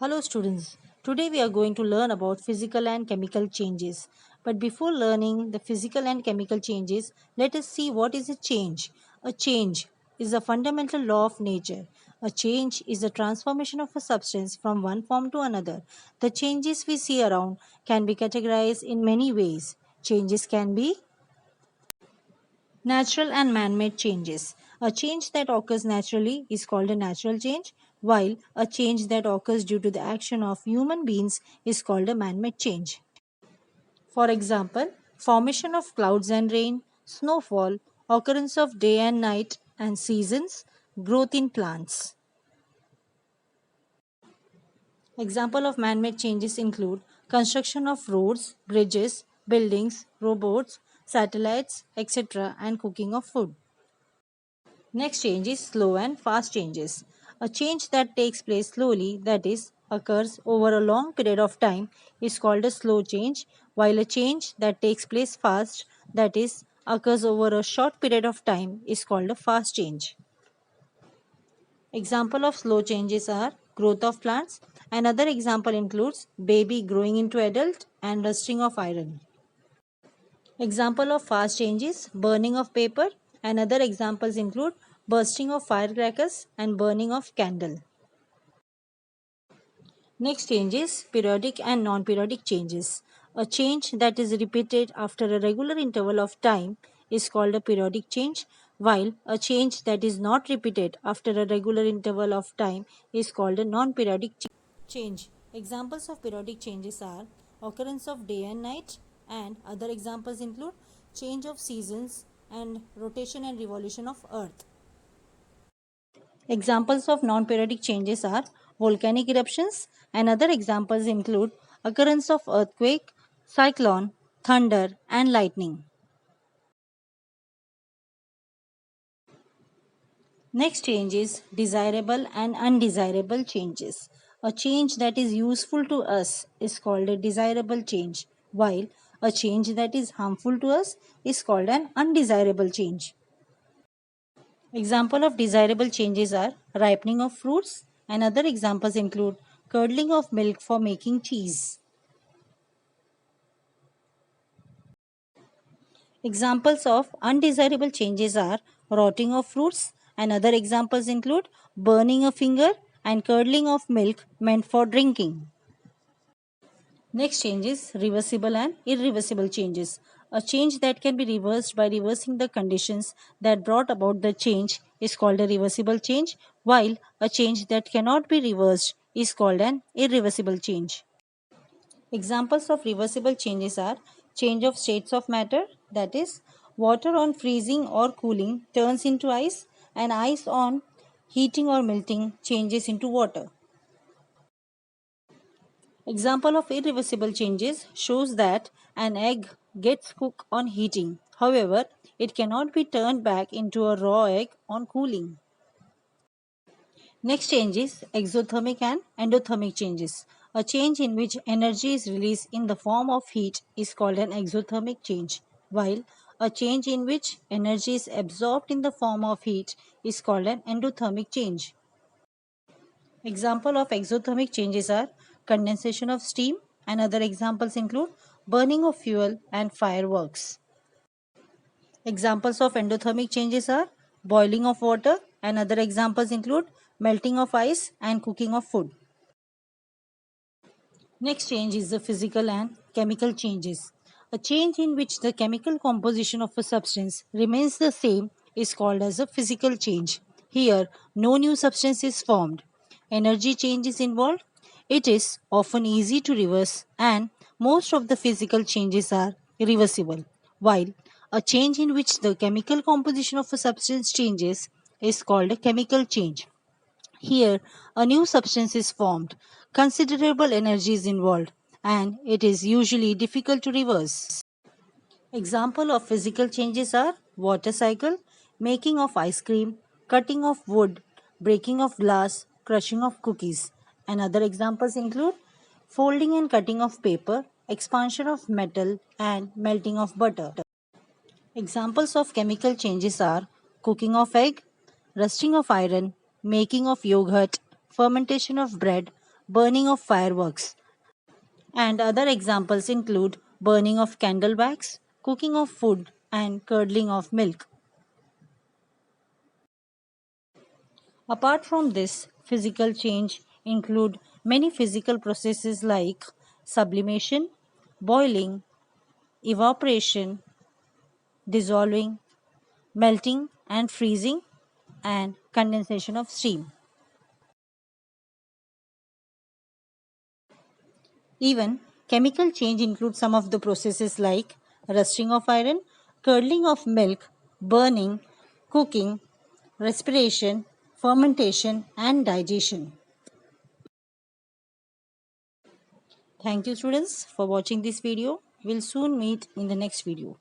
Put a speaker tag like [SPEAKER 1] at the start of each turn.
[SPEAKER 1] Hello students. Today we are going to learn about physical and chemical changes. But before learning the physical and chemical changes, let us see what is a change. A change is a fundamental law of nature. A change is a transformation of a substance from one form to another. The changes we see around can be categorized in many ways. Changes can be natural and man-made changes. A change that occurs naturally is called a natural change, while a change that occurs due to the action of human beings is called a man-made change. For example, formation of clouds and rain, snowfall, occurrence of day and night and seasons, growth in plants. Example of man-made changes include construction of roads, bridges, buildings, robots, satellites, etc. and cooking of food. Next change is slow and fast changes. A change that takes place slowly, that is, occurs over a long period of time, is called a slow change, while a change that takes place fast, that is, occurs over a short period of time, is called a fast change. Example of slow changes are growth of plants. Another example includes baby growing into adult and rusting of iron. Example of fast changes, burning of paper, and other examples include bursting of firecrackers and burning of candle. Next change is periodic and non-periodic changes. A change that is repeated after a regular interval of time is called a periodic change, while a change that is not repeated after a regular interval of time is called a non-periodic change. Examples of periodic changes are occurrence of day and night, and other examples include change of seasons and rotation and revolution of earth. Examples of non-periodic changes are volcanic eruptions, and other examples include occurrence of earthquake, cyclone, thunder and lightning. Next change is desirable and undesirable changes. A change that is useful to us is called a desirable change, while a change that is harmful to us is called an undesirable change. Example of desirable changes are ripening of fruits, and other examples include curdling of milk for making cheese. Examples of undesirable changes are rotting of fruits, and other examples include burning a finger and curdling of milk meant for drinking. Next change is reversible and irreversible changes. A change that can be reversed by reversing the conditions that brought about the change is called a reversible change, while a change that cannot be reversed is called an irreversible change. Examples of reversible changes are change of states of matter, that is, water on freezing or cooling turns into ice, and ice on heating or melting changes into water. Example of irreversible changes shows that an egg gets cooked on heating. However, it cannot be turned back into a raw egg on cooling. Next change is exothermic and endothermic changes. A change in which energy is released in the form of heat is called an exothermic change, while a change in which energy is absorbed in the form of heat is called an endothermic change. Example of exothermic changes are condensation of steam, and other examples include burning of fuel and fireworks. Examples of endothermic changes are boiling of water, and other examples include melting of ice and cooking of food. Next change is the physical and chemical changes. A change in which the chemical composition of a substance remains the same is called as a physical change. Here, no new substance is formed. Energy change is involved. It is often easy to reverse, and most of the physical changes are reversible, while a change in which the chemical composition of a substance changes is called a chemical change. Here, a new substance is formed, considerable energy is involved, and it is usually difficult to reverse. Example of physical changes are water cycle, making of ice cream, cutting of wood, breaking of glass, crushing of cookies. And other examples include folding and cutting of paper, expansion of metal, and melting of butter. Examples of chemical changes are cooking of egg, rusting of iron, making of yogurt, fermentation of bread, burning of fireworks. And other examples include burning of candle wax, cooking of food, and curdling of milk. Apart from this, physical change include many physical processes like sublimation, boiling, evaporation, dissolving, melting and freezing, and condensation of steam. Even chemical change includes some of the processes like rusting of iron, curdling of milk, burning, cooking, respiration, fermentation, and digestion. Thank you, students, for watching this video. We'll soon meet in the next video.